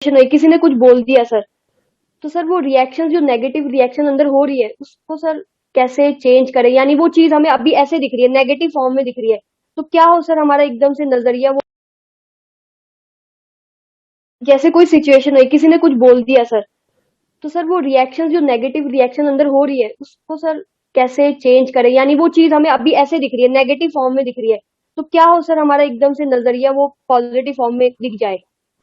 नहीं, किसी ने कुछ बोल दिया सर, तो सर वो रिएक्शन जो नेगेटिव रिएक्शन अंदर हो रही है उसको सर कैसे चेंज करें? यानी वो चीज हमें अभी ऐसे दिख रही है, नेगेटिव फॉर्म में दिख रही है, तो क्या हो सर हमारा एकदम से नजरिया वो, जैसे कोई सिचुएशन है, किसी ने कुछ बोल दिया सर, तो सर वो रिएक्शन जो नेगेटिव रिएक्शन अंदर हो रही है उसको सर कैसे चेंज करें? यानी वो चीज हमें अभी ऐसे दिख रही है, नेगेटिव फॉर्म में दिख रही है, तो क्या हो सर हमारा एकदम से नजरिया वो पॉजिटिव फॉर्म में दिख जाए?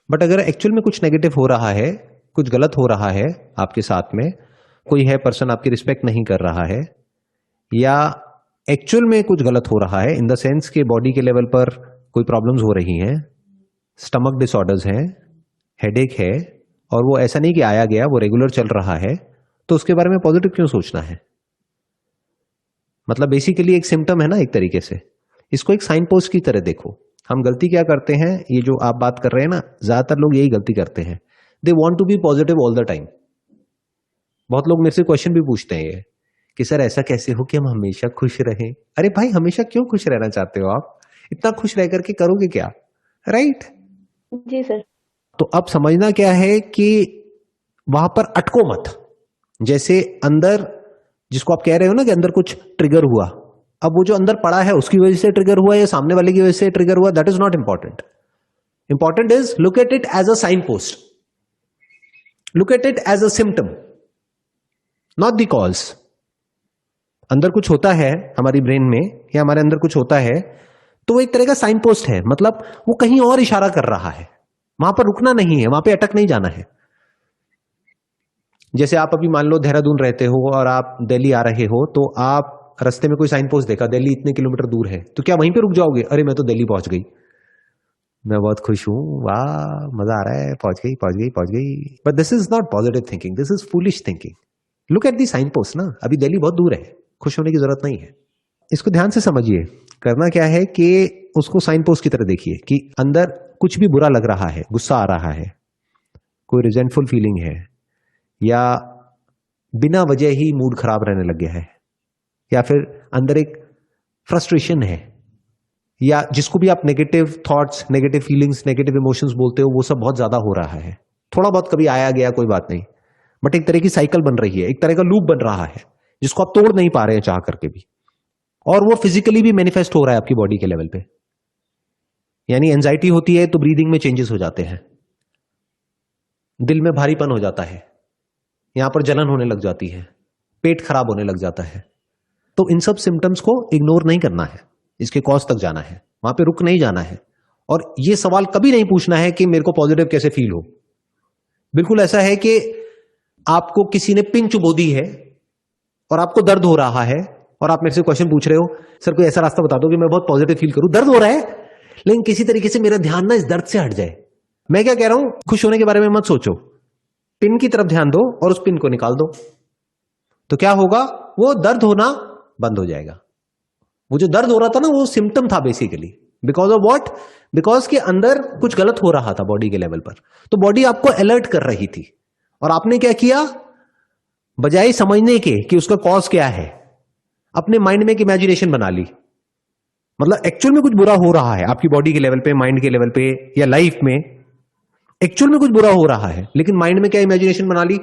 बट अगर एक्चुअल में कुछ नेगेटिव हो रहा है, कुछ गलत हो रहा है आपके साथ में, कोई है पर्सन आपकी रिस्पेक्ट नहीं कर रहा है, या एक्चुअल में कुछ गलत हो रहा है इन द सेंस के बॉडी के लेवल पर कोई प्रॉब्लम्स हो रही हैं, स्टमक डिसऑर्डर्स हैं, हेडेक है, और वो ऐसा नहीं कि आया गया, वो रेगुलर चल रहा है, तो उसके बारे में पॉजिटिव क्यों सोचना है? मतलब बेसिकली एक सिम्टम है ना एक तरीके से। इसको एक साइन पोस्ट की तरह देखो। हम गलती क्या करते हैं, ये जो आप बात कर रहे हैं ना, ज्यादातर लोग यही गलती करते हैं। They want to be positive all the time. बहुत लोग मेरे से क्वेश्चन भी पूछते हैं ये कि सर ऐसा कैसे हो कि हम हमेशा खुश रहें। अरे भाई, हमेशा क्यों खुश रहना चाहते हो आप? इतना खुश रह करके करोगे क्या? राइट। जी सर। तो अब समझना क्या है कि वहां पर अटको मत। जैसे अंदर, जिसको आप कह रहे हो ना कि अंदर कुछ ट्रिगर हुआ, अब वो जो अंदर पड़ा है उसकी वजह से ट्रिगर हुआ या सामने वाले की वजह से ट्रिगर हुआ, that is not important. Important is look at it as a signpost, look at it as a symptom, not the cause. अंदर कुछ होता है हमारी ब्रेन में, या हमारे अंदर कुछ होता है, तो वो एक तरह का साइन पोस्ट है। मतलब वो कहीं और इशारा कर रहा है, वहां पर रुकना नहीं है, वहां पे अटक नहीं जाना है। जैसे आप अभी मान लो देहरादून रहते हो और आप दिल्ली आ रहे हो, तो आप रास्ते में कोई साइन पोस्ट देखा, दिल्ली इतने किलोमीटर दूर है, तो क्या वहीं पे रुक जाओगे? अरे मैं तो दिल्ली पहुंच गई, मैं बहुत खुश हूं, वाह मजा आ रहा है, पहुंच गई पहुंच गई पहुंच गई। But this is not positive thinking, this is foolish thinking. Look at the signpost ना, अभी दिल्ली बहुत दूर है, खुश होने की जरूरत नहीं है। इसको ध्यान से समझिए। करना क्या है कि उसको साइन पोस्ट की तरह देखिए कि अंदर कुछ भी बुरा लग रहा है, गुस्सा आ रहा है, कोई रिजेंटफुल फीलिंग है, या बिना वजह ही मूड खराब रहने लग गया है, या फिर अंदर एक फ्रस्ट्रेशन है, या जिसको भी आप negative thoughts, negative feelings, negative emotions बोलते हो, वो सब बहुत ज्यादा हो रहा है। थोड़ा बहुत कभी आया गया कोई बात नहीं, बट एक तरह की साइकिल बन रही है, एक तरह का लूप बन रहा है जिसको आप तोड़ नहीं पा रहे हैं चाह करके भी। और वो फिजिकली भी मैनिफेस्ट हो रहा है आपकी बॉडी के लेवल पे। यानी एंजाइटी होती है तो ब्रीदिंग में चेंजेस हो जाते हैं, दिल में भारीपन हो जाता है, यहां पर जलन होने लग जाती है, पेट खराब होने लग जाता है। तो इन सब सिम्टम्स को इग्नोर नहीं करना है, इसके कॉज तक जाना है, वहां पे रुक नहीं जाना है। और ये सवाल कभी नहीं पूछना है कि मेरे को पॉजिटिव कैसे फील हो। बिल्कुल ऐसा है कि आपको किसी ने पिन चुबो दी है और आपको दर्द हो रहा है, और आप मेरे से क्वेश्चन पूछ रहे हो, सर कोई ऐसा रास्ता बता दो कि मैं बहुत पॉजिटिव फील करूं। दर्द हो रहा है, लेकिन किसी तरीके से मेरा ध्यान ना इस दर्द से हट जाए। मैं क्या कह रहा हूं, खुश होने के बारे में मत सोचो, पिन की तरफ ध्यान दो और उस पिन को निकाल दो। तो क्या होगा, वो दर्द होना बंद हो जाएगा। वो जो दर्द हो रहा था ना, वो सिम्टम था basically. Because of what? Because के अंदर कुछ गलत हो रहा था बॉडी के लेवल पर, तो बॉडी आपको अलर्ट कर रही थी। और आपने क्या किया, बजाय समझने के कि उसका कॉज क्या है, अपने माइंड में एक इमेजिनेशन बना ली। मतलब एक्चुअल में कुछ बुरा हो रहा है आपकी बॉडी के लेवल पे, माइंड के लेवल पे, या लाइफ में एक्चुअल में कुछ बुरा हो रहा है, लेकिन माइंड में क्या इमेजिनेशन बना ली,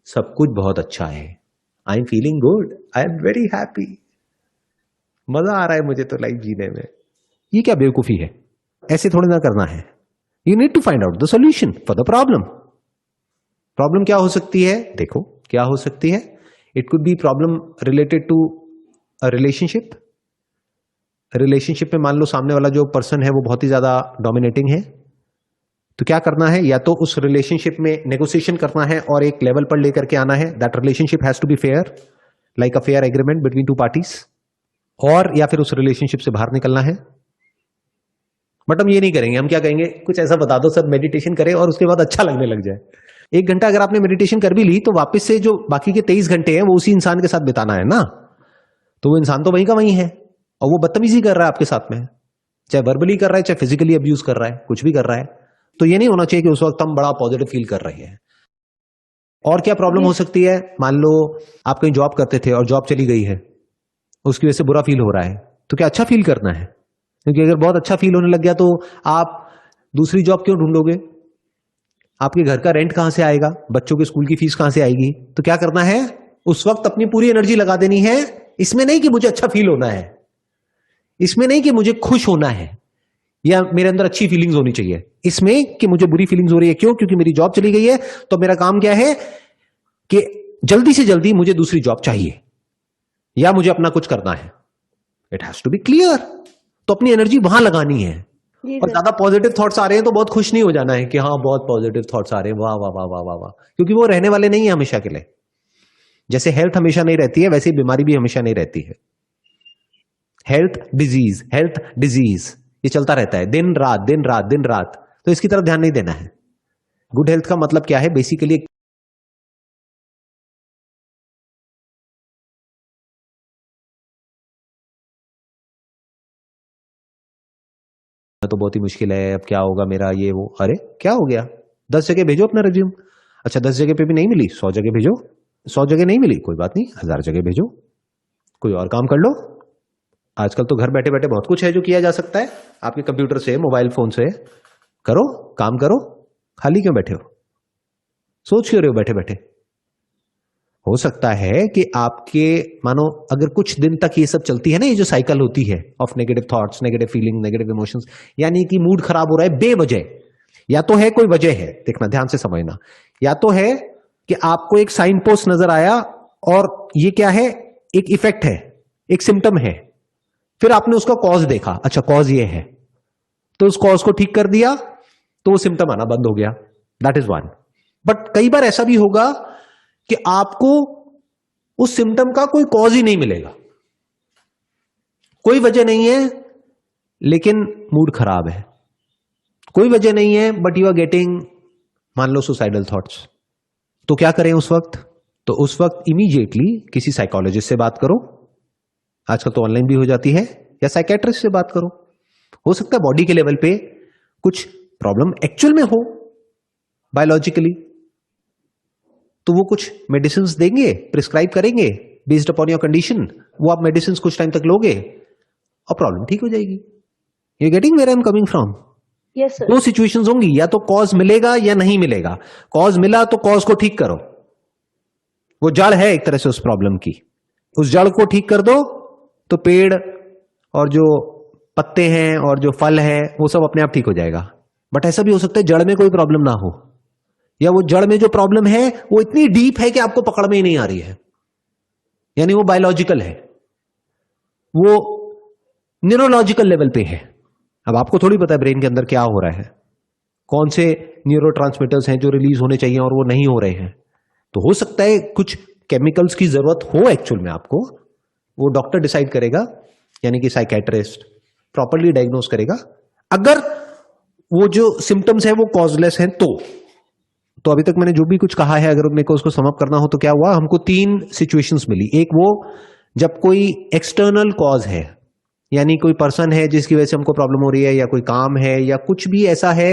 सब कुछ बहुत अच्छा है, I am feeling good, I am very happy, मजा आ रहा है मुझे तो लाइफ जीने में। ये क्या बेवकूफी है? ऐसे थोड़ी ना करना है। You need to find out the solution for the problem. Problem क्या हो सकती है? देखो क्या हो सकती है। It could be problem related to a relationship. Relationship में मान लो सामने वाला जो पर्सन है वो बहुत ही ज्यादा डोमिनेटिंग है, तो क्या करना है, या तो उस रिलेशनशिप में नेगोशिएशन करना है और एक लेवल पर लेकर के आना है। That relationship has to be fair, like a fair agreement between two parties. और या फिर उस रिलेशनशिप से बाहर निकलना है। बट हम ये नहीं करेंगे। हम क्या कहेंगे, कुछ ऐसा बता दो सब मेडिटेशन करें और उसके बाद अच्छा लगने लग जाए। 1 घंटा अगर आपने मेडिटेशन कर भी ली, तो वापस से जो बाकी के 23 घंटे हैं वो उसी इंसान के साथ बिताना है ना। तो वो इंसान तो वहीं का वहीं है, और वो बदतमीजी कर रहा है आपके साथ में, चाहे वर्बली कर रहा है, चाहे फिजिकली अब्यूज कर रहा है, कुछ भी कर रहा है। तो ये नहीं होना चाहिए कि उस वक्त हम बड़ा पॉजिटिव फील कर रहे हैं। और क्या प्रॉब्लम जी हो सकती है, मान लो आप कहीं जॉब करते थे और जॉब चली गई है, उसकी वजह से बुरा फील हो रहा है, तो क्या अच्छा फील करना है? क्योंकि अगर बहुत अच्छा फील होने लग गया तो आप दूसरी जॉब क्यों ढूंढोगे? आपके घर का रेंट कहां से आएगा, बच्चों के स्कूल की फीस कहां से आएगी। तो क्या करना है, उस वक्त अपनी पूरी एनर्जी लगा देनी है इसमें नहीं कि मुझे अच्छा फील होना है, इसमें नहीं कि मुझे खुश होना है या मेरे अंदर अच्छी फीलिंग्स होनी चाहिए, इसमें कि मुझे बुरी फीलिंग्स हो रही है। क्यों? क्योंकि मेरी जॉब चली गई है, तो मेरा काम क्या है कि जल्दी से जल्दी मुझे दूसरी जॉब चाहिए या मुझे अपना कुछ करना है। It has to be clear. तो अपनी एनर्जी वहां लगानी है। जी और सर। ज्यादा पॉजिटिव थॉट्स आ रहे हैं तो बहुत खुश नहीं हो जाना है कि हाँ बहुत पॉजिटिव थॉट्स आ रहे हैं, वाह वाह वाह वाह वाह वाह, क्योंकि वो रहने वाले नहीं है हमेशा के लिए। जैसे हेल्थ हमेशा नहीं रहती है, वैसे ही बीमारी भी हमेशा नहीं रहती है। हेल्थ डिजीज ये चलता रहता है दिन रात दिन रात दिन रात। तो इसकी तरफ ध्यान नहीं देना है। गुड हेल्थ का मतलब क्या है बेसिकली, तो बहुत ही मुश्किल है, अब क्या होगा मेरा, ये वो। अरे क्या हो गया, 10 जगह भेजो अपना रिज्यूम। अच्छा 10 जगह पे भी नहीं मिली, 100 जगह भेजो। 100 जगह नहीं मिली कोई बात नहीं, 1000 जगह भेजो। कोई और काम कर लो। आजकल तो घर बैठे बैठे बहुत कुछ है जो किया जा सकता है, आपके कंप्यूटर से, मोबाइल फोन से। करो, काम करो, खाली क्यों बैठे हो, सोच क्यों रहे हो बैठे बैठे। हो सकता है कि आपके, मानो अगर कुछ दिन तक ये सब चलती है ना, ये जो साइकिल होती है of negative thoughts, negative feeling, negative emotions, यानी कि मूड खराब हो रहा है बेवजह, या तो है कोई वजह है, देखना ध्यान से समझना, या तो है कि आपको एक साइन पोस्ट नजर आया और ये क्या है, एक इफेक्ट है, एक सिम्टम है, फिर आपने उसका कॉज देखा, अच्छा कॉज ये है, तो उस कॉज को ठीक कर दिया तो वो सिम्टम आना बंद हो गया। That is one. बट कई बार ऐसा भी होगा कि आपको उस सिम्टम का कोई कॉज ही नहीं मिलेगा, कोई वजह नहीं है लेकिन मूड खराब है, कोई वजह नहीं है बट यू आर गेटिंग, मान लो सुसाइडल थॉट्स। तो क्या करें उस वक्त? तो उस वक्त इमीडिएटली किसी साइकोलॉजिस्ट से बात करो, आजकल तो ऑनलाइन भी हो जाती है, या साइकेट्रिस्ट से बात करो। हो सकता है बॉडी के लेवल पे कुछ प्रॉब्लम एक्चुअल में हो बायोलॉजिकली, तो वो कुछ मेडिसिन देंगे, प्रिस्क्राइब करेंगे बेस्ड अपॉन योर कंडीशन। वो आप मेडिसिन कुछ टाइम तक लोगे और प्रॉब्लम ठीक हो जाएगी। You getting where I am coming from? Yes sir. दो सिचुएशंस होंगी, या तो कॉज मिलेगा या नहीं मिलेगा। कॉज मिला तो कॉज को ठीक करो, वो जड़ है एक तरह से उस प्रॉब्लम की, उस जड़ को ठीक कर दो तो पेड़ और जो पत्ते हैं और जो फल है वो सब अपने आप ठीक हो जाएगा। बट ऐसा भी हो सकता है जड़ में कोई प्रॉब्लम ना हो, या वो जड़ में जो प्रॉब्लम है वो इतनी डीप है कि आपको पकड़ में ही नहीं आ रही है, यानी वो बायोलॉजिकल है, वो न्यूरोलॉजिकल लेवल पे है। अब आपको थोड़ी पता है ब्रेन के अंदर क्या हो रहा है, कौन से न्यूरोट्रांसमीटर्स हैं जो रिलीज होने चाहिए और वो नहीं हो रहे हैं। तो हो सकता है कुछ केमिकल्स की जरूरत हो एक्चुअल में आपको, वो डॉक्टर डिसाइड करेगा, यानी कि साइकेट्रिस्ट प्रॉपरली डायग्नोस करेगा। अगर वो जो सिम्टम्स है वो कॉजलेस हैं तो अभी तक मैंने जो भी कुछ कहा है, अगर मेरे को उसको समअप करना हो तो क्या हुआ, हमको 3 सिचुएशंस मिली। एक वो जब कोई एक्सटर्नल कॉज है, यानी कोई पर्सन है जिसकी वजह से हमको प्रॉब्लम हो रही है, या कोई काम है, या कुछ भी ऐसा है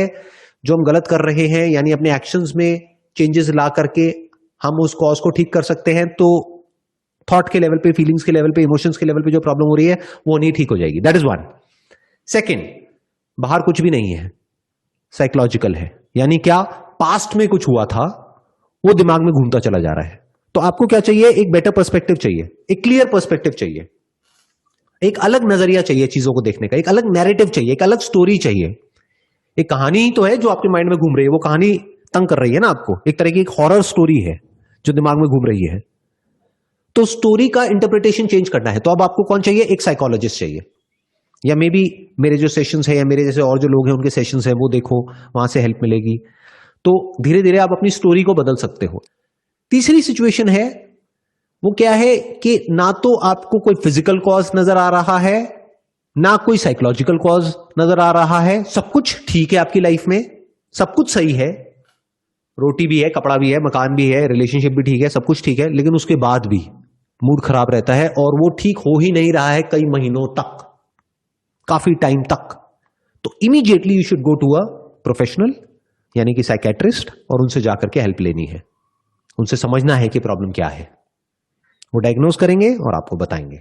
जो हम गलत कर रहे हैं, यानी अपने एक्शंस में चेंजेस ला करके हम उस कॉज को ठीक कर सकते हैं। तो थॉट के लेवल पे, फीलिंग्स के लेवल पे, इमोशंस के लेवल पे जो प्रॉब्लम हो रही है वो नहीं ठीक हो जाएगी। That is one. सेकेंड, बाहर कुछ भी नहीं है, साइकोलॉजिकल है, यानी क्या, पास्ट में कुछ हुआ था वो दिमाग में घूमता चला जा रहा है। तो आपको क्या चाहिए, एक बेटर पर्सपेक्टिव चाहिए, एक क्लियर पर्सपेक्टिव चाहिए, एक अलग नजरिया चाहिए चीजों को देखने का, एक अलग नैरेटिव चाहिए, एक अलग स्टोरी चाहिए। एक कहानी ही तो है जो आपके माइंड में घूम रही है, वो कहानी तंग कर रही है ना आपको, एक तरह की एक हॉरर स्टोरी है जो दिमाग में घूम रही है। तो स्टोरी का इंटरप्रिटेशन चेंज करना है, तो अब आपको कौन चाहिए, एक साइकोलॉजिस्ट चाहिए, या मे बी मेरे जो सेशंस है या मेरे जैसे और जो लोग हैं उनके सेशंस हैं वो देखो, वहां से हेल्प मिलेगी। तो धीरे धीरे आप अपनी स्टोरी को बदल सकते हो। तीसरी सिचुएशन है, वो क्या है कि ना तो आपको कोई फिजिकल कॉज नजर आ रहा है, ना कोई साइकोलॉजिकल कॉज नजर आ रहा है, सब कुछ ठीक है आपकी लाइफ में, सब कुछ सही है, रोटी भी है, कपड़ा भी है, मकान भी है, रिलेशनशिप भी ठीक है, सब कुछ ठीक है, लेकिन उसके बाद भी मूड खराब रहता है और वो ठीक हो ही नहीं रहा है कई महीनों तक, काफी टाइम तक। तो immediately you should go to a professional, यानी कि साइकेट्रिस्ट, और उनसे जाकर के हेल्प लेनी है, उनसे समझना है कि प्रॉब्लम क्या है। वो डायग्नोस करेंगे और आपको बताएंगे,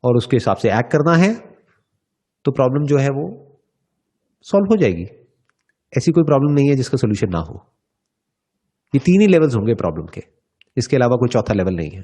और उसके हिसाब से एक्ट करना है, तो प्रॉब्लम जो है वो सॉल्व हो जाएगी। ऐसी कोई प्रॉब्लम नहीं है जिसका सोल्यूशन ना हो। ये तीन ही लेवल्स होंगे प्रॉब्लम के, इसके अलावा कोई चौथा लेवल नहीं है।